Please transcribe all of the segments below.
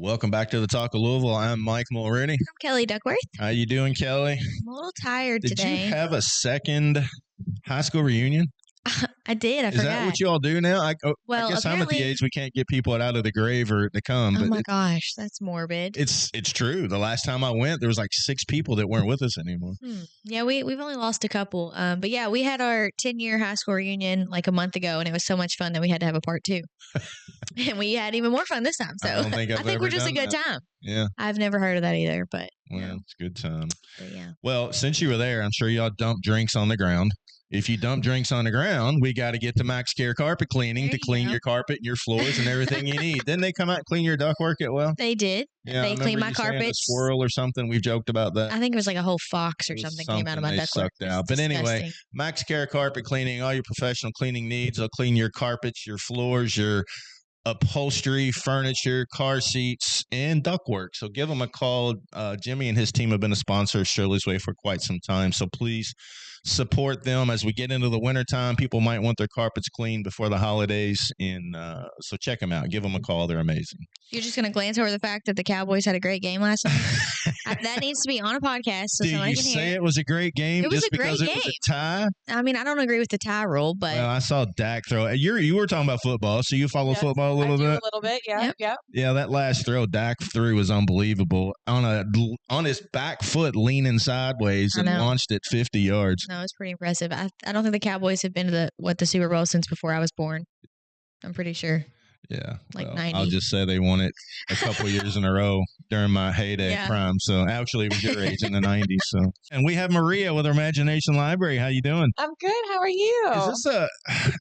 Welcome back to the Talk of Louisville. I'm Mike Mulrooney. I'm Kellye Duckworth. How you doing, Kellye? I'm a little tired Did today. you have a second high school reunion? I did. I forgot. Is that what you all do now? I guess I'm at the age we can't get people out of the grave or to come. Oh but my gosh, that's morbid. It's true. The last time I went, there was like 6 people that weren't with us anymore. Yeah, we've only lost a couple. But yeah, we had our 10-year high school reunion like a month ago, and it was so much fun that we had to have a part 2. And we had even more fun this time. So I think we're just a good time. Yeah. I've never heard of that either, but it's a good time. But yeah. Well, since you were there, I'm sure y'all dumped drinks on the ground. If you dump drinks on the ground, we got to get to Max Care Carpet Cleaning to clean your carpet and your floors and everything you need. Didn't they come out and clean your ductwork at well? They did. Yeah, they cleaned my carpets. A squirrel or something. We've joked about that. I think it was like a whole fox or something came out of my ductwork. Sucked out. But anyway, Max Care Carpet Cleaning, all your professional cleaning needs. They'll clean your carpets, your floors, your upholstery, furniture, car seats, and ductwork. So give them a call. Jimmy and his team have been a sponsor of Shirley's Way for quite some time. So please support them as we get into the wintertime. People might want their carpets cleaned before the holidays. And so check them out. Give them a call. They're amazing. You're just going to glance over the fact that the Cowboys had a great game last night? That needs to be on a podcast so somebody can hear. Did you say it was a great game just because it was a tie? I mean, I don't agree with the tie rule, but... Well, I saw Dak throw. You were talking about football, so you follow football a little bit? A little bit, yeah. Yep. Yeah, that last throw Dak threw was unbelievable. On his back foot, leaning sideways and launched it 50 yards. No, it's pretty impressive. I don't think the Cowboys have been to the Super Bowl since before I was born. I'm pretty sure. Yeah. Like 90. I'll just say they won it a couple years in a row during my heyday prime. So actually it was your age in the 90s. So, and we have Maria with our Imagination Library. How you doing? I'm good. How are you? Is this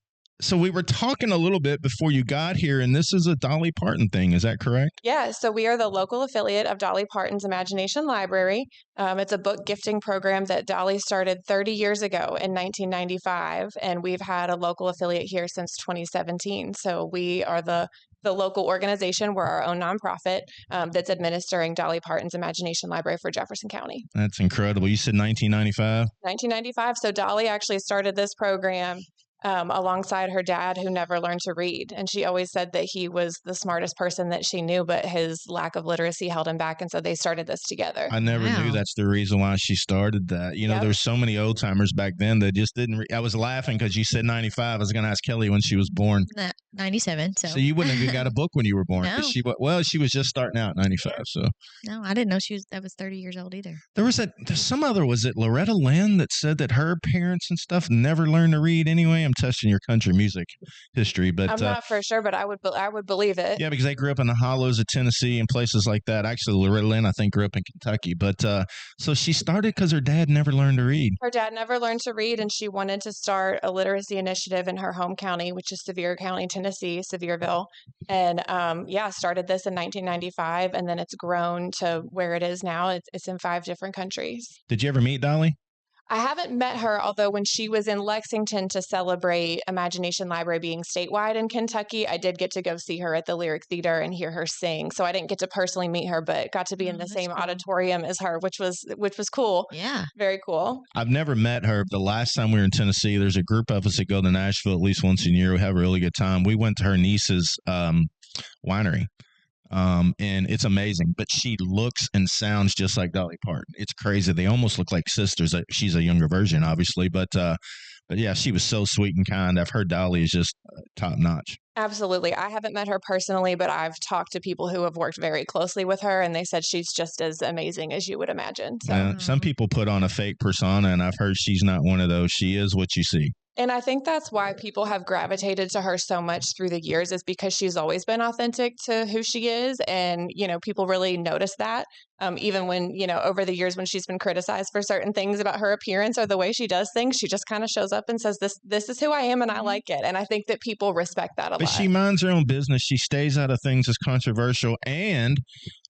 so we were talking a little bit before you got here, and this is a Dolly Parton thing. Is that correct? Yeah. So we are the local affiliate of Dolly Parton's Imagination Library. It's a book gifting program that Dolly started 30 years ago in 1995, and we've had a local affiliate here since 2017. So we are the local organization. We're our own nonprofit that's administering Dolly Parton's Imagination Library for Jefferson County. That's incredible. You said 1995? 1995. So Dolly actually started this program alongside her dad, who never learned to read. And she always said that he was the smartest person that she knew, but his lack of literacy held him back. And so they started this together. I never knew that's the reason why she started that. You know, there's so many old timers back then that just didn't I was laughing because you said 95. I was going to ask Kellye when she was born. 97. So you wouldn't have even got a book when you were born. No. She was just starting out in 95. So no, I didn't know that was 30 years old either. There was was it Loretta Lynn that said that her parents and stuff never learned to read anyway? I'm testing your country music history, but I'm not for sure, but I would believe it. Yeah, because they grew up in the hollows of Tennessee and places like that. Actually, Loretta Lynn, I think, grew up in Kentucky. But so she started because her dad never learned to read. Her dad never learned to read, and she wanted to start a literacy initiative in her home county, which is Sevier County, Tennessee, Sevierville. And started this in 1995, and then it's grown to where it is now. It's in 5 different countries. Did you ever meet Dolly? I haven't met her, although when she was in Lexington to celebrate Imagination Library being statewide in Kentucky, I did get to go see her at the Lyric Theater and hear her sing. So I didn't get to personally meet her, but got to be in the same auditorium as her, which was cool. Yeah. Very cool. I've never met her. The last time we were in Tennessee, there's a group of us that go to Nashville at least once a year. We have a really good time. We went to her niece's winery. And it's amazing, but she looks and sounds just like Dolly Parton. It's crazy. They almost look like sisters. She's a younger version, obviously, but yeah, she was so sweet and kind. I've heard Dolly is just top notch. Absolutely. I haven't met her personally, but I've talked to people who have worked very closely with her, and they said she's just as amazing as you would imagine. So. Some people put on a fake persona, and I've heard she's not one of those. She is what you see. And I think that's why people have gravitated to her so much through the years, is because she's always been authentic to who she is. And, people really notice that. Even when, over the years when she's been criticized for certain things about her appearance or the way she does things, she just kind of shows up and says, this is who I am and I like it. And I think that people respect that a lot. But she minds her own business. She stays out of things as controversial. And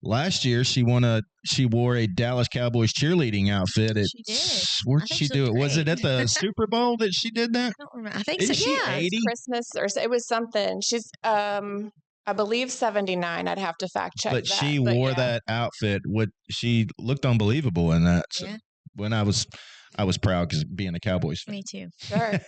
last year she wore a Dallas Cowboys cheerleading outfit. She did. Where did she do it? Was it at the Super Bowl that she did that? I don't remember. I think Isn't so. she Yeah. 80? Christmas or it was something. She's I believe 79. I'd have to fact check. But she wore that outfit. She looked unbelievable in that. So when I I was proud because being a Cowboys fan. Me too. Sure.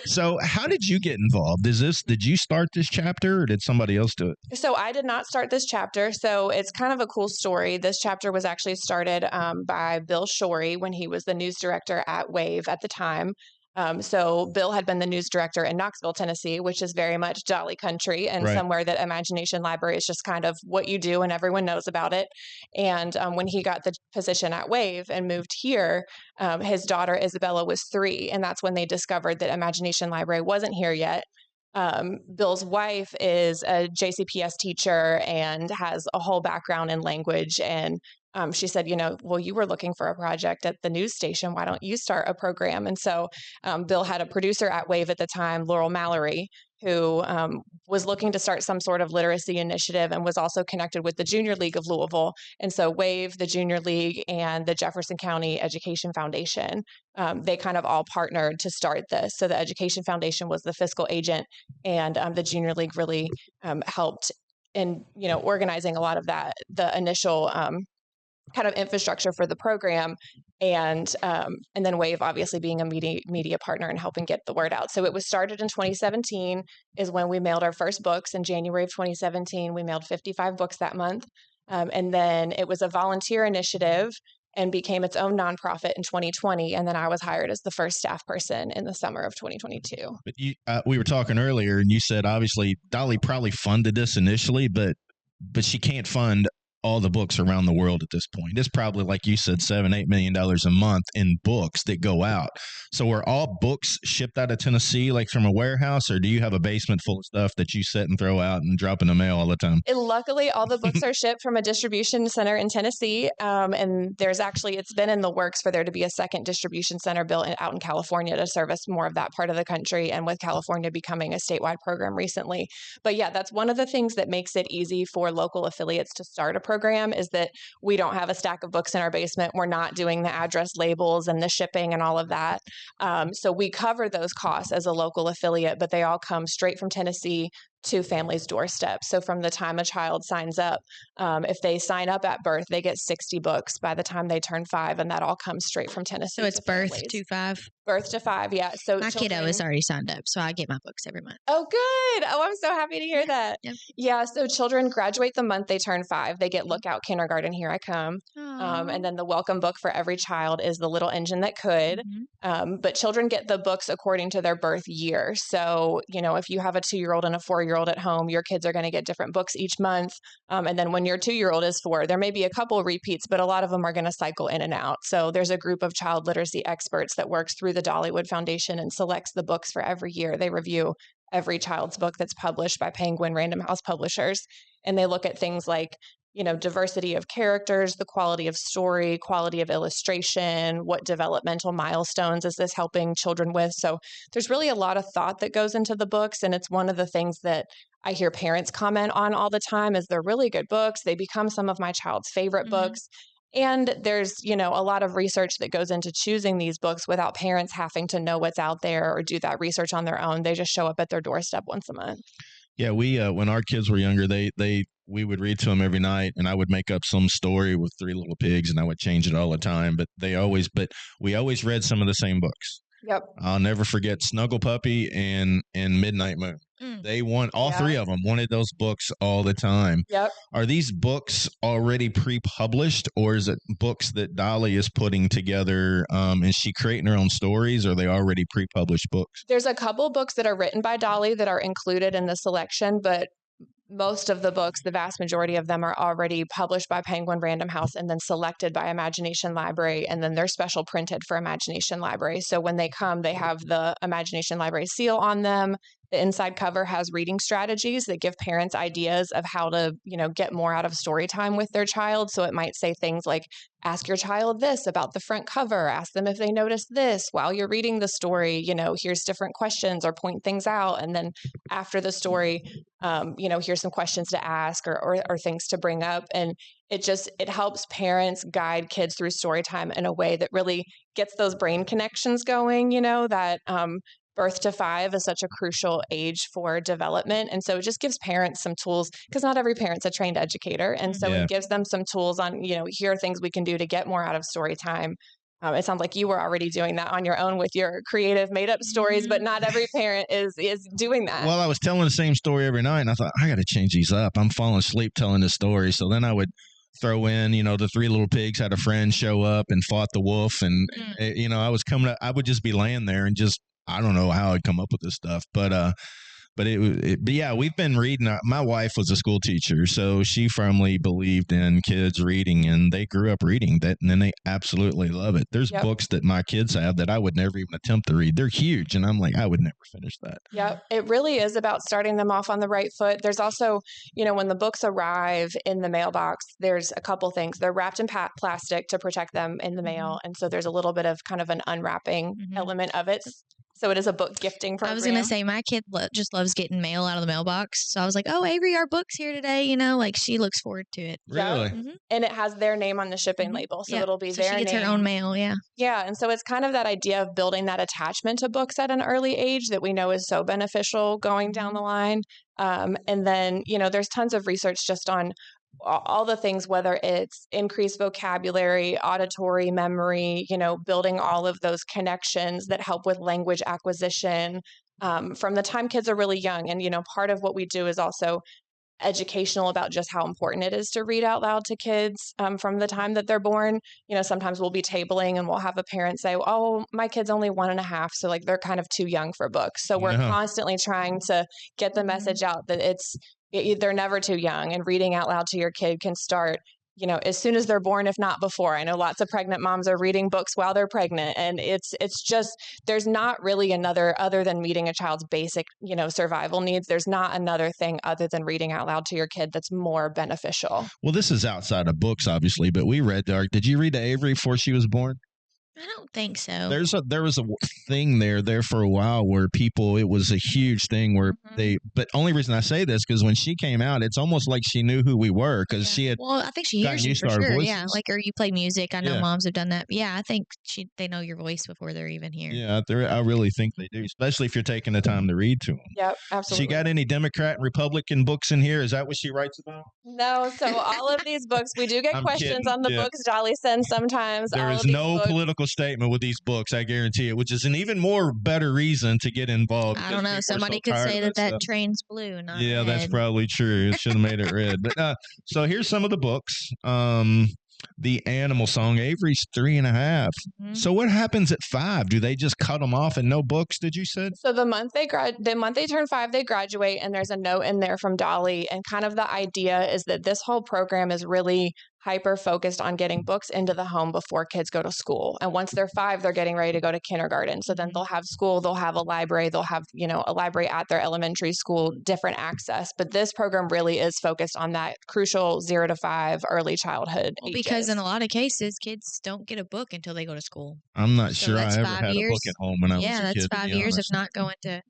So how did you get involved? Did you start this chapter or did somebody else do it? So I did not start this chapter. So it's kind of a cool story. This chapter was actually started by Bill Shorey when he was the news director at WAVE at the time. So Bill had been the news director in Knoxville, Tennessee, which is very much Dolly country and somewhere that Imagination Library is just kind of what you do and everyone knows about it. And when he got the position at WAVE and moved here, his daughter Isabella was 3. And that's when they discovered that Imagination Library wasn't here yet. Bill's wife is a JCPS teacher and has a whole background in language. And she said, well, you were looking for a project at the news station. Why don't you start a program? And so Bill had a producer at WAVE at the time, Laurel Mallory, who was looking to start some sort of literacy initiative and was also connected with the Junior League of Louisville. And so WAVE, the Junior League, and the Jefferson County Education Foundation, they kind of all partnered to start this. So the Education Foundation was the fiscal agent, and the Junior League really helped in, organizing a lot of that, the initial kind of infrastructure for the program, and then WAVE obviously being a media partner and helping get the word out. So it was started in 2017 is when we mailed our first books. In January of 2017, we mailed 55 books that month. And then it was a volunteer initiative and became its own nonprofit in 2020. And then I was hired as the first staff person in the summer of 2022. But we were talking earlier and you said, obviously, Dolly probably funded this initially, but she can't fund all the books around the world at this point. It's probably, like you said, $7-8 million a month in books that go out. So are all books shipped out of Tennessee, like from a warehouse, or do you have a basement full of stuff that you set and throw out and drop in the mail all the time? Luckily, all the books are shipped from a distribution center in Tennessee. And there's actually, it's been in the works for there to be a second distribution center built out in California to service more of that part of the country. And with California becoming a statewide program recently. But yeah, that's one of the things that makes it easy for local affiliates to start a program is that we don't have a stack of books in our basement. We're not doing the address labels and the shipping and all of that. So we cover those costs as a local affiliate, but they all come straight from Tennessee to families' doorsteps. So from the time a child signs up, if they sign up at birth, they get 60 books by the time they turn 5, and that all comes straight from Tennessee. So it's birth to 5? Birth to 5, yeah. So my kiddo is already signed up, so I get my books every month. Oh, good. Oh, I'm so happy to hear that. Yep. Yeah, so children graduate the month they turn 5. They get Lookout Kindergarten, Here I Come. And then the welcome book for every child is The Little Engine That Could. Mm-hmm. But children get the books according to their birth year. So, if you have a 2-year-old and a 4-year-old at home, your kids are going to get different books each month. And then when your 2-year-old is 4, there may be a couple of repeats, but a lot of them are going to cycle in and out. So there's a group of child literacy experts that works through the Dollywood Foundation and selects the books for every year. They review every child's book that's published by Penguin Random House Publishers. And they look at things like, diversity of characters, the quality of story, quality of illustration, what developmental milestones is this helping children with? So there's really a lot of thought that goes into the books. And it's one of the things that I hear parents comment on all the time is they're really good books. They become some of my child's favorite books. And there's, a lot of research that goes into choosing these books without parents having to know what's out there or do that research on their own. They just show up at their doorstep once a month. Yeah, we when our kids were younger, we would read to them every night, and I would make up some story with 3 little pigs, and I would change it all the time. But we always read some of the same books. Yep. I'll never forget Snuggle Puppy and Midnight Moon. They all 3 of them wanted those books all the time. Yep. Are these books already pre-published, or is it books that Dolly is putting together? Is she creating her own stories, or are they already pre-published books? There's a couple books that are written by Dolly that are included in the selection, but most of the books, the vast majority of them are already published by Penguin Random House and then selected by Imagination Library, and then they're special printed for Imagination Library. So when they come, they have the Imagination Library seal on them. The inside cover has reading strategies that give parents ideas of how to, get more out of story time with their child. So it might say things like, ask your child this about the front cover, ask them if they notice this while you're reading the story, here's different questions or point things out. And then after the story, here's some questions to ask or things to bring up. And it helps parents guide kids through story time in a way that really gets those brain connections going, that, birth to 5 is such a crucial age for development. And so it just gives parents some tools because not every parent's a trained educator. And so it gives them some tools on, here are things we can do to get more out of story time. It sounds like you were already doing that on your own with your creative made up stories, but not every parent is doing that. Well, I was telling the same story every night, and I thought, I got to change these up. I'm falling asleep telling this story. So then I would throw in, the Three Little Pigs had a friend show up and fought the wolf. And, I was coming up, I would just be laying there and just, I don't know how I'd come up with this stuff. But yeah, we've been reading. My wife was a school teacher, so she firmly believed in kids reading, and they grew up reading that, and then they absolutely love it. There's books that my kids have that I would never even attempt to read. They're huge, and I'm like, I would never finish that. Yeah, it really is about starting them off on the right foot. There's also, when the books arrive in the mailbox, there's a couple things. They're wrapped in plastic to protect them in the mail, and so there's a little bit of kind of an unwrapping element of it. So it is a book gifting program. I was going to say, my kid just loves getting mail out of the mailbox. So I was like, oh, Avery, our book's here today. Like she looks forward to it. Really? Yeah. And it has their name on the shipping label. So it'll be their name. She gets her own mail. Yeah. Yeah. And so it's kind of that idea of building that attachment to books at an early age that we know is so beneficial going down the line. And then, there's tons of research just on all the things, whether it's increased vocabulary, auditory memory, building all of those connections that help with language acquisition from the time kids are really young. And, part of what we do is also educational about just how important it is to read out loud to kids from the time that they're born. Sometimes we'll be tabling and we'll have a parent say, oh, my kid's only 1.5. So like they're kind of too young for books. So we're constantly trying to get the message out that they're never too young, and reading out loud to your kid can start, as soon as they're born, if not before. I know lots of pregnant moms are reading books while they're pregnant, and it's just, there's not really other than meeting a child's basic, survival needs. There's not another thing other than reading out loud to your kid that's more beneficial. Well, this is outside of books, obviously, but we read did you read to Avery before she was born? I don't think so. There was a thing there for a while where it was a huge thing where but only reason I say this, because when she came out, it's almost like she knew who we were, because she had. Well, I think she hears you for sure. Yeah. Like, or you play music. I know moms have done that. But yeah, I think they know your voice before they're even here. Yeah. I really think they do, especially if you're taking the time to read to them. Yep. Absolutely. She got any Democrat and Republican books in here? Is that what she writes about? No. So all of these books, we do get questions on the books Dolly sends sometimes. There is no political statement with these books, I guarantee it, which is an even more better reason to get involved. I don't know. Somebody could say that train's blue, not red. That's probably true. It should have made it red. But so here's some of the books. The Animal Song. Avery's 3.5. So what happens at 5? Do they just cut them off and no books, did you say? So the month they turn 5, they graduate, and there's a note in there from Dolly. And kind of the idea is that this whole program is really hyper focused on getting books into the home before kids go to school. And once they're 5, they're getting ready to go to kindergarten. So then they'll have school, they'll have a library, they'll have, a library at their elementary school, different access. But this program really is focused on that crucial 0 to 5 early childhood ages. Because in a lot of cases, kids don't get a book until they go to school. I'm not sure I ever had a book at home when I was a kid. Yeah, that's 5 years of not going to.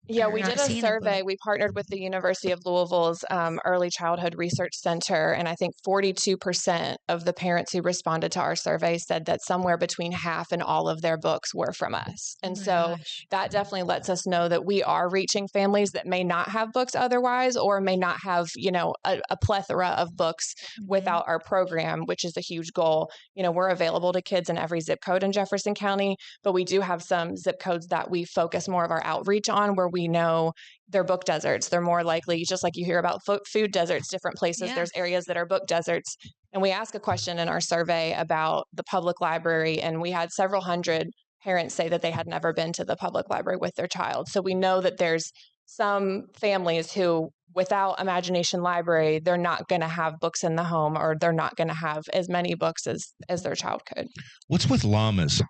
Yeah, we did a survey. We partnered with the University of Louisville's Early Childhood Research Center, and I think 42% of the parents who responded to our survey said that somewhere between half and all of their books were from us. And that definitely lets us know that we are reaching families that may not have books otherwise, or may not have, a plethora of books without our program, which is a huge goal. We're available to kids in every zip code in Jefferson County, but we do have some zip codes that we focus more of our outreach on, where we know they're book deserts. They're more likely, just like you hear about food deserts, different places, there's areas that are book deserts. And we ask a question in our survey about the public library, and we had several hundred parents say that they had never been to the public library with their child. So we know that there's some families who, without Imagination Library, they're not going to have books in the home, or they're not going to have as many books as their child could. What's with llamas?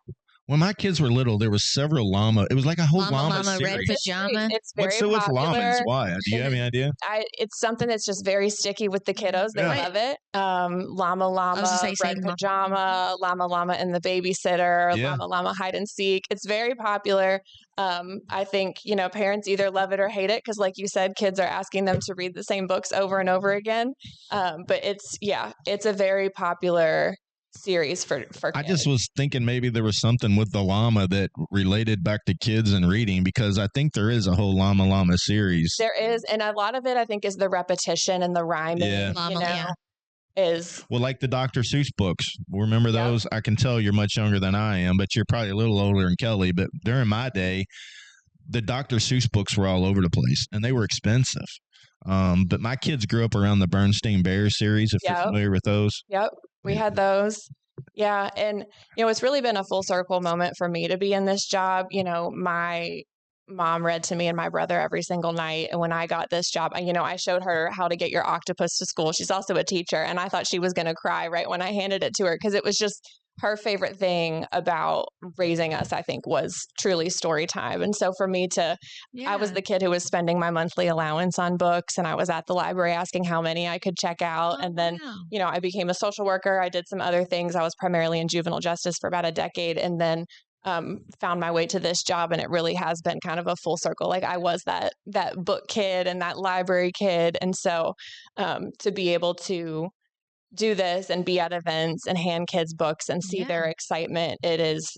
When my kids were little, there was several llama. It was like a whole llama series. Red Pajama. It's very What's so with popular. llamas? Why? Do you have any idea? It's something that's just very sticky with the kiddos. They love it. Llama, Red Pajama, Llama and the Babysitter, Llama Hide and Seek. It's very popular. I think, parents either love it or hate it, because like you said, kids are asking them to read the same books over and over again. But it's a very popular series for kids. I just was thinking maybe there was something with the llama that related back to kids and reading, because I think there is a whole llama series. There is, and a lot of it I think is the repetition and the rhyming. is. Well, like the Dr. Seuss books. Remember those? I can tell you're much younger than I am, but you're probably a little older than Kellye. But during my day, the Dr. Seuss books were all over the place, and they were expensive. But my kids grew up around the Bernstein Bear series, if you're familiar with those. Yep. We had those. Yeah. And, it's really been a full circle moment for me to be in this job. My mom read to me and my brother every single night. And when I got this job, I showed her how to get your octopus to school. She's also a teacher. And I thought she was going to cry right when I handed it to her, because it was just her favorite thing about raising us, I think, was truly story time. And so for me I was the kid who was spending my monthly allowance on books, and I was at the library asking how many I could check out. And then, I became a social worker. I did some other things. I was primarily in juvenile justice for about a decade, and then found my way to this job. And it really has been kind of a full circle. Like, I was that book kid and that library kid. And so to be able to do this and be at events and hand kids books and see their excitement, it is,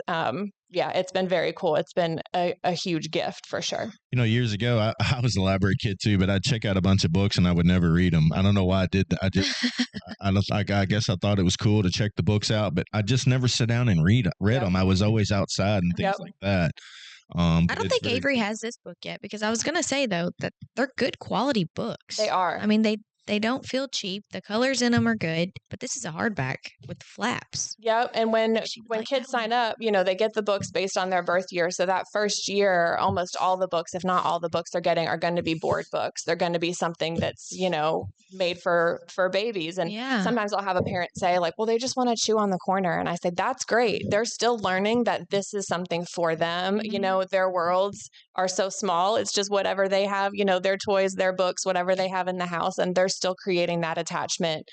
it's been very cool. It's been a huge gift for sure. Years ago, I was a library kid too, but I'd check out a bunch of books and I would never read them. I don't know why I did that. I guess I thought it was cool to check the books out, but I just never sit down and read them. I was always outside and things like that. I don't think Avery has this book yet, because I was going to say, though, that they're good quality books. They are. I mean, they don't feel cheap. The colors in them are good, but this is a hardback with flaps. Yep. And when kids sign up, they get the books based on their birth year. So that first year, almost all the books, if not all the books they're getting, are going to be board books. They're going to be something that's, made for babies. And sometimes I'll have a parent say, like, well, they just want to chew on the corner. And I say, that's great. They're still learning that this is something for them. Mm-hmm. Their worlds are so small. It's just whatever they have, their toys, their books, whatever they have in the house. And they're still creating that attachment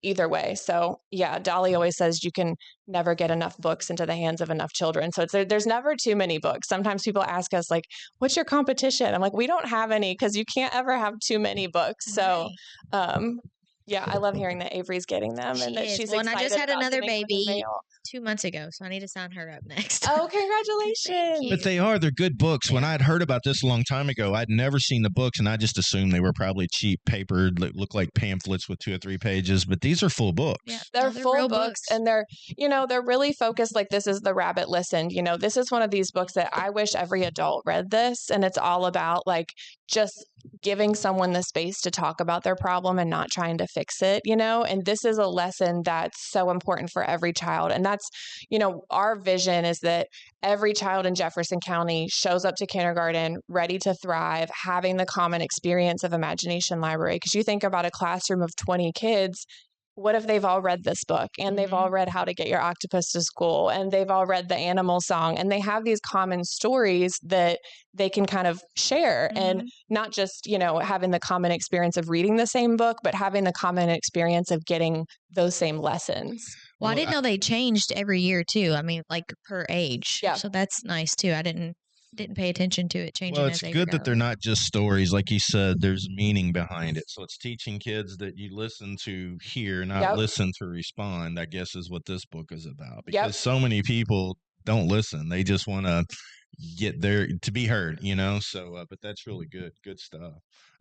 either way. So Dolly always says you can never get enough books into the hands of enough children. So there's never too many books. Sometimes people ask us, like, what's your competition? I'm like, we don't have any, because you can't ever have too many books. So I love hearing that Avery's getting them and that she's excited. And I just had another baby 2 months ago, so I need to sign her up next. Oh, congratulations. But they're good books. When I'd heard about this a long time ago, I'd never seen the books, and I just assumed they were probably cheap papered, look like pamphlets with 2 or 3 pages, but these are full books. Yeah, they're full books, and they're really focused. Like, this is The Rabbit Listened. This is one of these books that I wish every adult read this, and it's all about, like, just giving someone the space to talk about their problem and not trying to fix it, and this is a lesson that's so important for every child. And that's, our vision is that every child in Jefferson County shows up to kindergarten ready to thrive, having the common experience of Imagination Library. Because you think about a classroom of 20 kids, what if they've all read this book and they've all read How to Get Your Octopus to School and they've all read The Animal Song, and they have these common stories that they can kind of share, and not just, having the common experience of reading the same book, but having the common experience of getting those same lessons. Well, I didn't know they changed every year too. I mean, like, per age. Yeah. So that's nice too. I didn't pay attention to it changing. Well, it's good that they're not just stories. Like you said, there's meaning behind it. So it's teaching kids that you listen to hear, not listen to respond, I guess, is what this book is about. Because so many people don't listen. They just want to get there to be heard, so but that's really good stuff.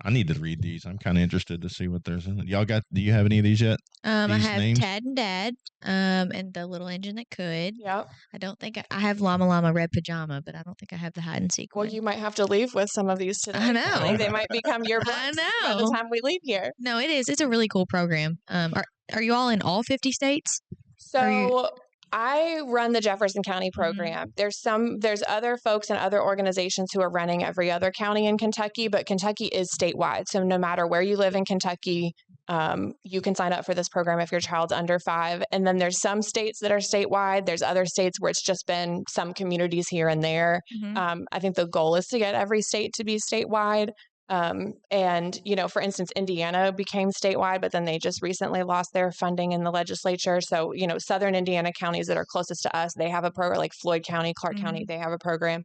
I need to read these. I'm kind of interested to see what there's in it. Do you have any of these yet? I have names? Tad and Dad, and The Little Engine That Could. Yep. I don't think I have Llama Llama Red Pajama, but I don't think I have the hide and seek one. Well, you might have to leave with some of these today. I know. They might become your books by the time we leave here. No, it is. It's a really cool program. Are you all in all 50 states? So I run the Jefferson County program. There's other folks and other organizations who are running every other county in Kentucky, but Kentucky is statewide. So no matter where you live in Kentucky, you can sign up for this program if your child's under 5. And then there's some states that are statewide. There's other states where it's just been some communities here and there. I think the goal is to get every state to be statewide. And, for instance, Indiana became statewide, but then they just recently lost their funding in the legislature. So, southern Indiana counties that are closest to us, they have a program, like Floyd County, Clark County, they have a program.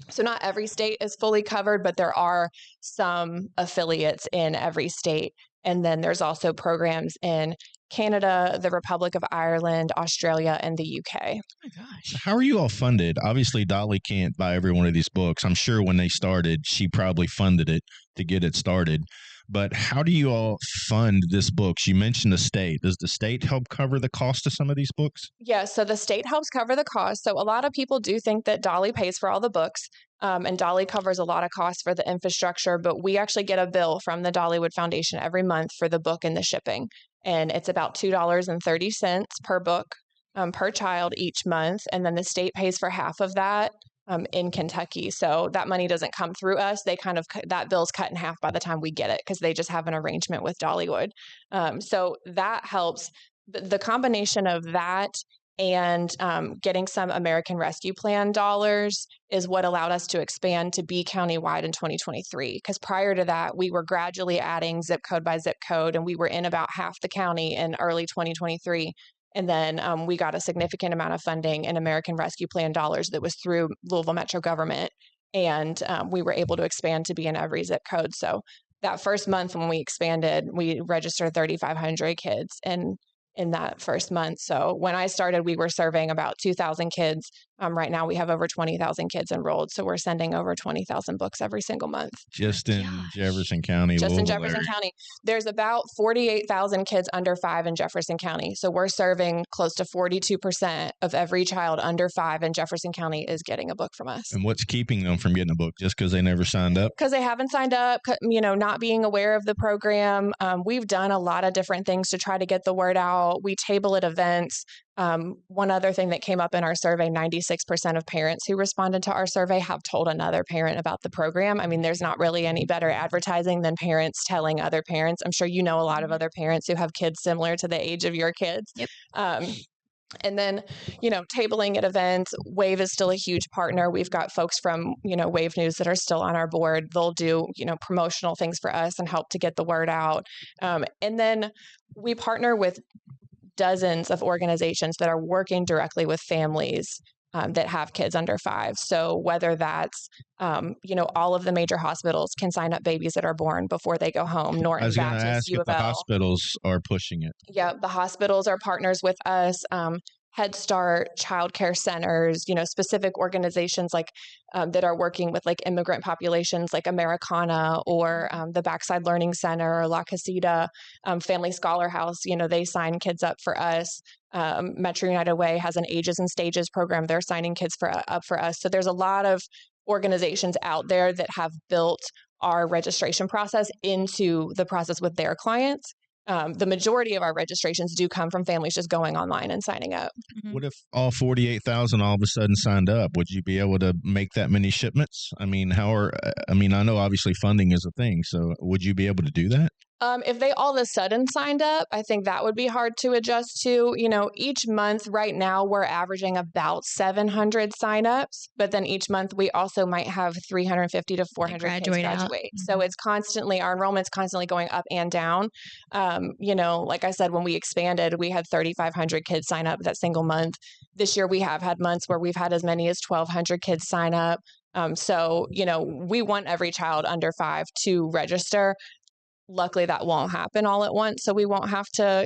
So not every state is fully covered, but there are some affiliates in every state. And then there's also programs in Canada, the Republic of Ireland, Australia, and the UK. Oh my gosh. How are you all funded? Obviously, Dolly can't buy every one of these books. I'm sure when they started, she probably funded it to get it started. But how do you all fund this books? You mentioned the state. Does the state help cover the cost of some of these books? Yeah, so the state helps cover the cost. So a lot of people do think that Dolly pays for all the books, and Dolly covers a lot of costs for the infrastructure, but we actually get a bill from the Dollywood Foundation every month for the book and the shipping. And it's about $2.30 per book per child each month. And then the state pays for half of that in Kentucky. So that money doesn't come through us. They kind of, that bill's cut in half by the time we get it because they just have an arrangement with Dollywood. So that helps. The combination of that and getting some American Rescue Plan dollars is what allowed us to expand to be countywide in 2023. Because prior to that, we were gradually adding zip code by zip code, and we were in about half the county in early 2023. And then we got a significant amount of funding in American Rescue Plan dollars that was through Louisville Metro government. And we were able to expand to be in every zip code. So that first month when we expanded, we registered 3,500 kids in that first month. So when I started, we were serving about 2,000 kids. Right now, we have over 20,000 kids enrolled. So we're sending over 20,000 books every single month. Just in Jefferson County, Just Louisville in Jefferson area. County. There's about 48,000 kids under 5 in Jefferson County. So we're serving close to 42% of every child under 5 in Jefferson County is getting a book from us. And what's keeping them from getting a book? Just because they never signed up? Because they haven't signed up, not being aware of the program. We've done a lot of different things to try to get the word out. We table at events. One other thing that came up in our survey, 96% of parents who responded to our survey have told another parent about the program. I mean, there's not really any better advertising than parents telling other parents. I'm sure you know a lot of other parents who have kids similar to the age of your kids. Yep. And then, tabling at events, Wave is still a huge partner. We've got folks from, Wave News that are still on our board. They'll do, promotional things for us and help to get the word out. And then we partner with dozens of organizations that are working directly with families that have kids under 5. So whether that's, all of the major hospitals can sign up babies that are born before they go home. Norton I was going to Baptist, ask U if of the L. hospitals are pushing it. Yeah, the hospitals are partners with us. Head Start, childcare centers, specific organizations like that are working with like immigrant populations like Americana or the Backside Learning Center or La Casita, Family Scholar House, they sign kids up for us. Metro United Way has an Ages and Stages program. They're signing kids up for us. So there's a lot of organizations out there that have built our registration process into the process with their clients. The majority of our registrations do come from families just going online and signing up. What if all 48,000 all of a sudden signed up? Would you be able to make that many shipments? I mean, I know obviously funding is a thing. So would you be able to do that? If they all of a sudden signed up, I think that would be hard to adjust to. Each month right now, we're averaging about 700 signups, but then each month we also might have 350 to 400 kids graduate. So it's constantly, our enrollment's constantly going up and down. Like I said, when we expanded, we had 3,500 kids sign up that single month. This year we have had months where we've had as many as 1,200 kids sign up. So we want every child under 5 to register. Luckily, that won't happen all at once. So we won't have to,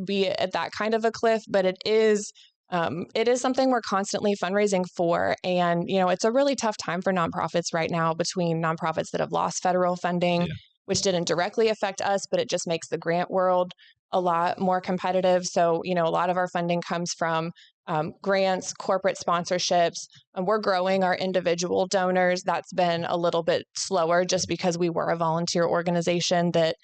be at that kind of a cliff, but it is something we're constantly fundraising for. And, it's a really tough time for nonprofits right now between nonprofits that have lost federal funding, which didn't directly affect us, but it just makes the grant world a lot more competitive. So, a lot of our funding comes from grants, corporate sponsorships, and we're growing our individual donors. That's been a little bit slower just because we were a volunteer organization that,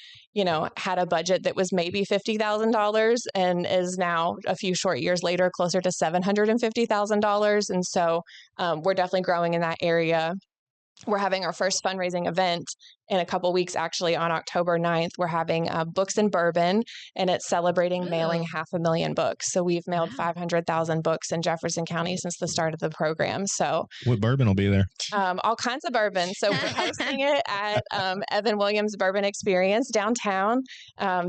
had a budget that was maybe $50,000 and is now a few short years later closer to $750,000. And so we're definitely growing in that area. We're having our first fundraising event in a couple weeks, actually on October 9th. We're having Books and Bourbon, and it's celebrating mailing 500,000 books. So we've mailed 500,000 books in Jefferson County since the start of the program. So what bourbon will be there? All kinds of bourbon. So we're hosting it at Evan Williams Bourbon Experience downtown.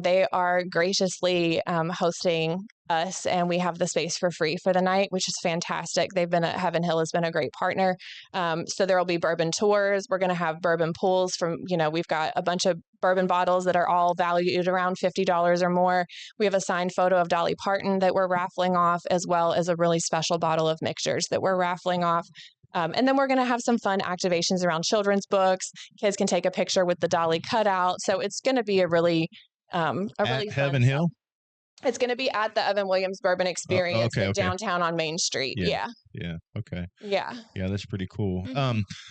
They are graciously hosting us, and we have the space for free for the night, which is fantastic. Heaven Hill has been a great partner. So there will be bourbon tours. We're going to have bourbon pools from, we've got a bunch of bourbon bottles that are all valued around $50 or more. We have a signed photo of Dolly Parton that we're raffling off, as well as a really special bottle of mixtures that we're raffling off. And then we're going to have some fun activations around children's books. Kids can take a picture with the Dolly cutout. So it's going to be a really fun Heaven Hill. It's going to be at the Evan Williams Bourbon Experience downtown on Main Street. Yeah. Okay. Yeah. Yeah, that's pretty cool.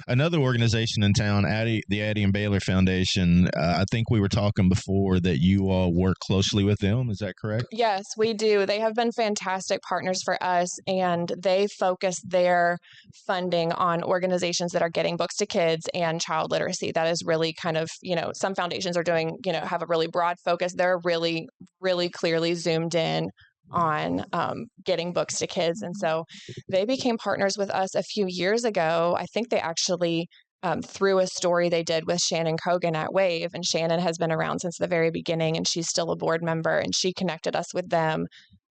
Another organization in town, the Addie and Baylor Foundation. I think we were talking before that you all work closely with them. Is that correct? Yes, we do. They have been fantastic partners for us, and they focus their funding on organizations that are getting books to kids and child literacy. That is really kind of, some foundations are doing, have a really broad focus. They're really, really clearly zoomed in on getting books to kids. And so they became partners with us a few years ago. I think they actually through a story they did with Shannon Kogan at Wave. And Shannon has been around since the very beginning, and she's still a board member, and she connected us with them.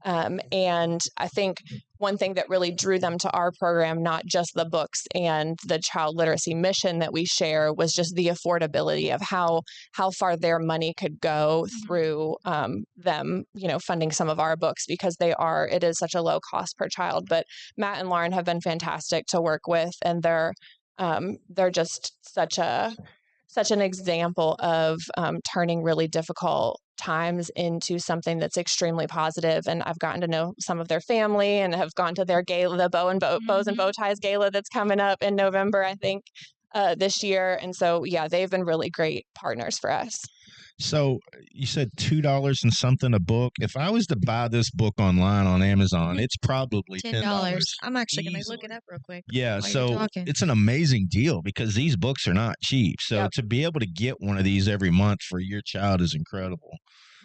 And I think one thing that really drew them to our program, not just the books and the child literacy mission that we share, was just the affordability of how far their money could go through them, funding some of our books, because it is such a low cost per child. But Matt and Lauren have been fantastic to work with, and they're just such an example of turning really difficult times into something that's extremely positive. And I've gotten to know some of their family and have gone to their gala, the Bows and Bow Ties gala that's coming up in November, I think, this year. And so, yeah, they've been really great partners for us. So you said $2 and something a book. If I was to buy this book online on Amazon, it's probably $10. I'm actually going to look it up real quick. Yeah, so it's an amazing deal because these books are not cheap. So to be able to get one of these every month for your child is incredible.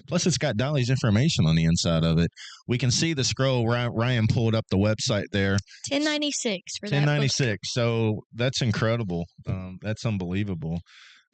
Plus, it's got Dolly's information on the inside of it. We can see the scroll. Ryan pulled up the website there. $10.96 for that $10.96. So that's incredible. That's unbelievable.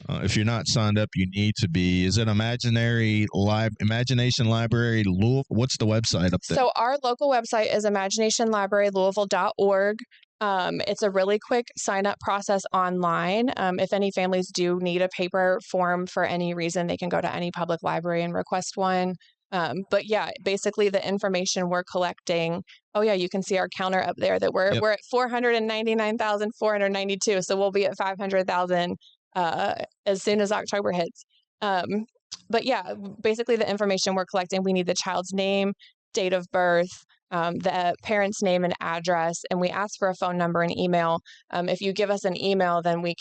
If you're not signed up, you need to be. Is it Imagination Library Louisville? What's the website up there? So our local website is imaginationlibrarylouisville.org. It's a really quick sign-up process online. If any families do need a paper form for any reason, they can go to any public library and request one. But yeah, basically the information we're collecting. Oh yeah, you can see our counter up there that we're at 499,492. So we'll be at 500,000 as soon as October hits. But yeah, basically the information we're collecting, we need the child's name, date of birth, the parent's name and address, and we ask for a phone number and email. If you give us an email, then you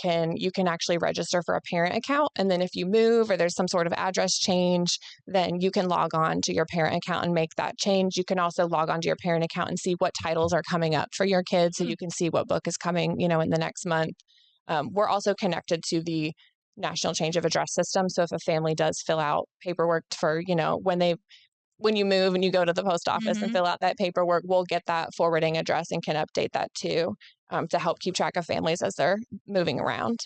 can actually register for a parent account. And then if you move or there's some sort of address change, then you can log on to your parent account and make that change. You can also log on to your parent account and see what titles are coming up for your kids, so you can see what book is coming, in the next month. We're also connected to the National Change of Address system. So if a family does fill out paperwork for, when you move and you go to the post office and fill out that paperwork, we'll get that forwarding address and can update that too, to help keep track of families as they're moving around.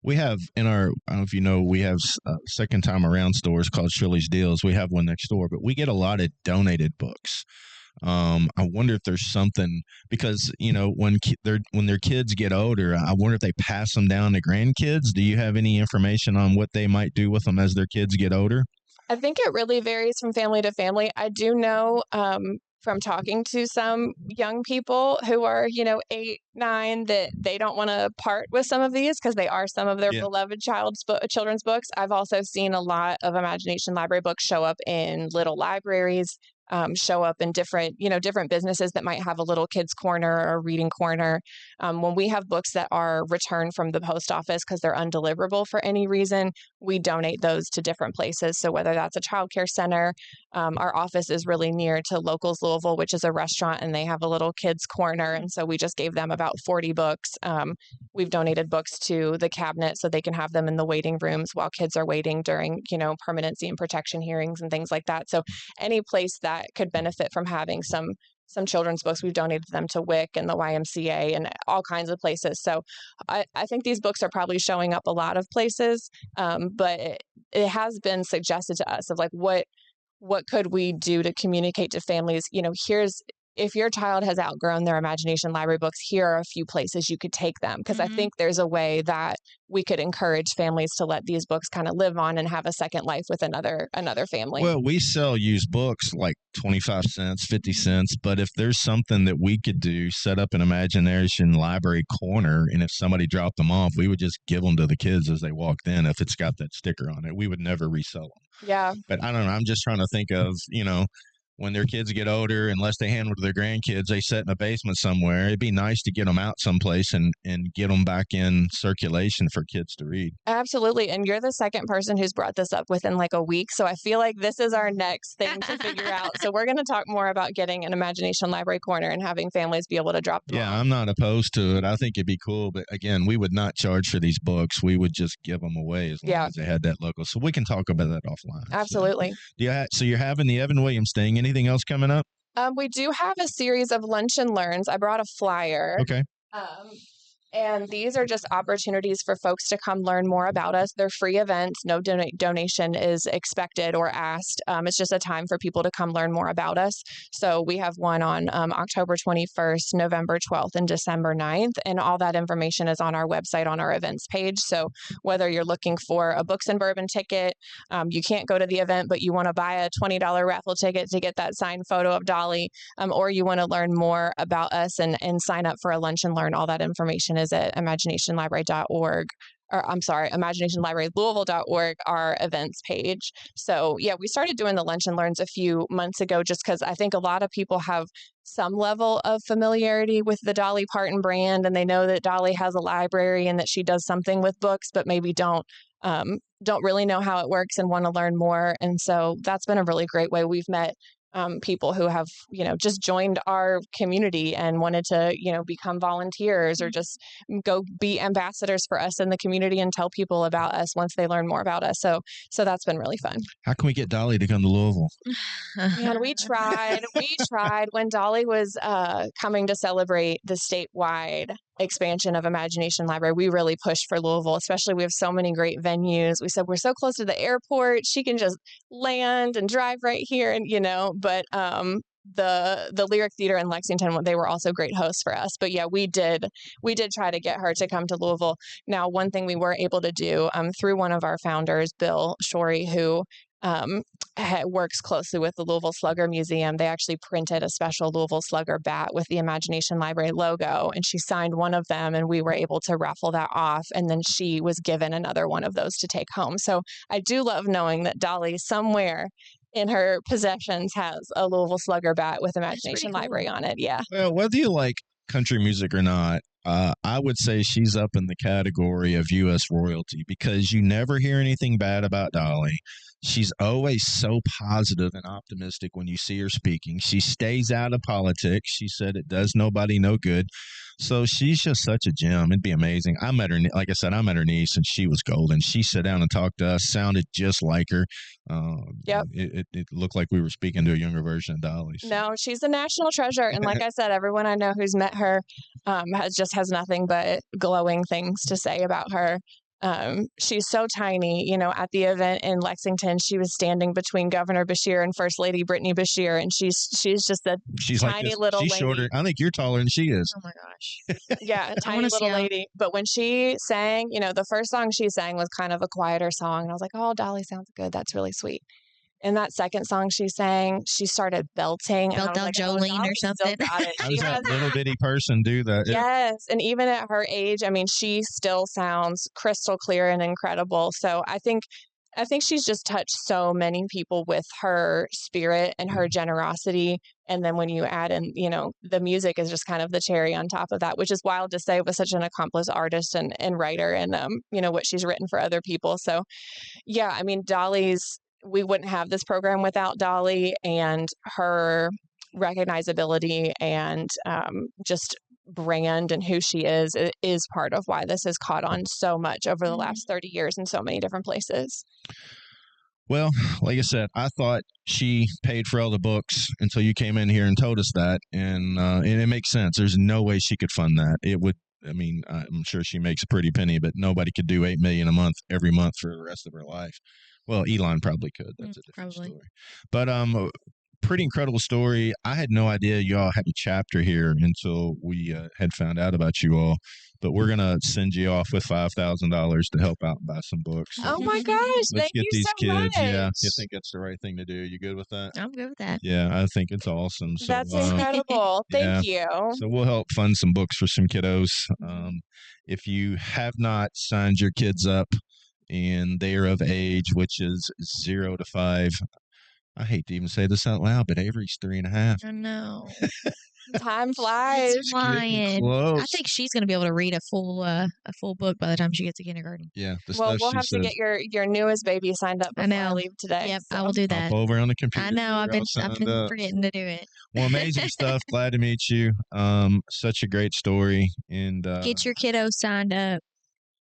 We have I don't know if you know, we have second time around stores called Shirley's Deals. We have one next door, but we get a lot of donated books. I wonder if there's something, because when their kids get older, I wonder if they pass them down to grandkids. Do you have any information on what they might do with them as their kids get older? I think it really varies from family to family. I do know from talking to some young people who are 8, 9 that they don't want to part with some of these because they are some of their beloved children's books. I've also seen a lot of Imagination Library books show up in little libraries, show up in different businesses that might have a little kids corner or a reading corner. When we have books that are returned from the post office because they're undeliverable for any reason, we donate those to different places. So whether that's a childcare center, our office is really near to Locals Louisville, which is a restaurant, and they have a little kids corner. And so we just gave them about 40 books. We've donated books to the cabinet so they can have them in the waiting rooms while kids are waiting during, permanency and protection hearings and things like that. So any place that could benefit from having some children's books, we've donated them to WIC and the YMCA and all kinds of places. So I think these books are probably showing up a lot of places, but it has been suggested to us of like, what could we do to communicate to families, if your child has outgrown their Imagination Library books, here are a few places you could take them. Because I think there's a way that we could encourage families to let these books kind of live on and have a second life with another family. Well, we sell used books like 25 cents, 50 cents. But if there's something that we could do, set up an Imagination Library corner, and if somebody dropped them off, we would just give them to the kids as they walked in if it's got that sticker on it. We would never resell them. Yeah. But I don't know. I'm just trying to think of, when their kids get older, unless they hand them to their grandkids, they sit in a basement somewhere. It'd be nice to get them out someplace and get them back in circulation for kids to read. Absolutely. And you're the second person who's brought this up within like a week. So I feel like this is our next thing to figure out. So we're going to talk more about getting an Imagination Library corner and having families be able to drop them off. I'm not opposed to it. I think it'd be cool. But again, we would not charge for these books. We would just give them away as long as they had that logo. So we can talk about that offline. Absolutely. So you're having the Evan Williams thing. Anything else coming up? We do have a series of lunch and learns. I brought a flyer. Okay. And these are just opportunities for folks to come learn more about us. They're free events. No donation is expected or asked. It's just a time for people to come learn more about us. So we have one on October 21st, November 12th, and December 9th. And all that information is on our website on our events page. So whether you're looking for a Books and Bourbon ticket, you can't go to the event, but you want to buy a $20 raffle ticket to get that signed photo of Dolly, or you want to learn more about us and sign up for a lunch and learn, all that information is at imaginationlibrary.org. Or I'm sorry, imaginationlibrarylouisville.org, our events page. So yeah, we started doing the lunch and learns a few months ago just because I think a lot of people have some level of familiarity with the Dolly Parton brand, and they know that Dolly has a library and that she does something with books, but maybe don't really know how it works and want to learn more. And so that's been a really great way. We've met people who have, just joined our community and wanted to, become volunteers or just go be ambassadors for us in the community and tell people about us once they learn more about us. So that's been really fun. How can we get Dolly to come to Louisville? Man, we tried when Dolly was coming to celebrate the statewide expansion of Imagination Library. We really pushed for Louisville, especially we have so many great venues. We said, we're so close to the airport. She can just land and drive right here. And, but the Lyric Theater in Lexington, they were also great hosts for us. But yeah, we did try to get her to come to Louisville. Now, one thing we were able to do through one of our founders, Bill Shorey, who works closely with the Louisville Slugger Museum. They actually printed a special Louisville Slugger bat with the Imagination Library logo, and she signed one of them, and we were able to raffle that off, and then she was given another one of those to take home. So I do love knowing that Dolly somewhere in her possessions has a Louisville Slugger bat with Imagination Library on it. Yeah. Well, whether you like country music or not, I would say she's up in the category of U.S. royalty because you never hear anything bad about Dolly. She's always so positive and optimistic when you see her speaking. She stays out of politics. She said it does nobody no good. So she's just such a gem. It'd be amazing. I met her, like I said, I met her niece and she was golden. She sat down and talked to us, sounded just like her. Yep. It looked like we were speaking to a younger version of Dolly. So. No, she's a national treasure. And like I said, everyone I know who's met her has nothing but glowing things to say about her. She's so tiny, at the event in Lexington, she was standing between Governor Beshear and First Lady Brittany Beshear. And she's just a tiny little lady. Shorter. I think you're taller than she is. Oh my gosh. Yeah, a tiny little lady. But when she sang, the first song she sang was kind of a quieter song. And I was like, oh, Dolly sounds good. That's really sweet. And that second song she sang, she started belting. Belt out Jolene or something. How does that little bitty person do that? Yes. And even at her age, she still sounds crystal clear and incredible. So I think she's just touched so many people with her spirit and her generosity. And then when you add in, the music is just kind of the cherry on top of that, which is wild to say with such an accomplished artist and writer and, what she's written for other people. So yeah, we wouldn't have this program without Dolly, and her recognizability and just brand and who she is part of why this has caught on so much over the last 30 years in so many different places. Well, like I said, I thought she paid for all the books until you came in here and told us that, and it makes sense. There's no way she could fund that. It would. I'm sure she makes a pretty penny, but nobody could do $8 million a month every month for the rest of her life. Well, Elon probably could. That's a different story. But pretty incredible story. I had no idea y'all had a chapter here until we had found out about you all. But we're going to send you off with $5,000 to help out and buy some books. Oh my gosh. Let's Thank get you these so kids. much. Yeah. You think that's the right thing to do? You good with that? I'm good with that. Yeah, I think it's awesome. So, That's incredible. Thank you. So we'll help fund some books for some kiddos. If you have not signed your kids up and they are of age, which is 0 to 5, I hate to even say this out loud, but Avery's 3.5. I know. Time flies. It's flying. Close. I think she's going to be able to read a full book by the time she gets to kindergarten. Yeah. Well, we'll have to get your newest baby signed up before I leave today. Yep, I will do that. I'll over on the computer. I know. I've been forgetting to do it. Well, amazing stuff. Glad to meet you. Such a great story. And get your kiddos signed up.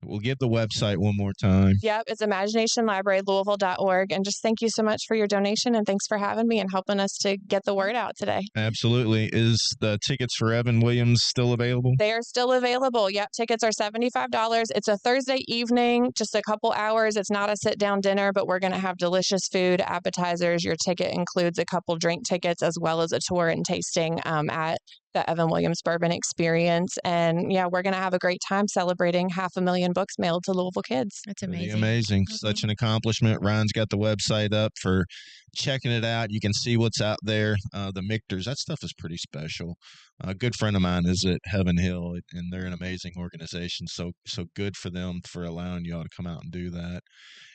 We'll give the website one more time. Yep, it's Imagination Library of Louisville.org. And just thank you so much for your donation, and thanks for having me and helping us to get the word out today. Absolutely. Is the tickets for Evan Williams still available? They are still available. Yep, tickets are $75. It's a Thursday evening, just a couple hours. It's not a sit-down dinner, but we're going to have delicious food, appetizers. Your ticket includes a couple drink tickets as well as a tour and tasting at the Evan Williams Bourbon Experience. And yeah, we're going to have a great time celebrating 500,000 books mailed to Louisville kids. That's amazing. Pretty amazing. Mm-hmm. Such an accomplishment. Ryan's got the website up for checking it out. You can see what's out there. The Mictors, that stuff is pretty special. A good friend of mine is at Heaven Hill, and they're an amazing organization. So good for them for allowing y'all to come out and do that.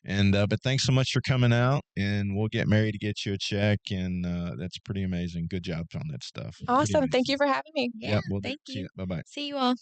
And but thanks so much for coming out, and we'll get Mary to get you a check, and that's pretty amazing. Good job on that stuff. Awesome. Thank you for having me. Yeah, we'll thank you. Bye-bye. See you all.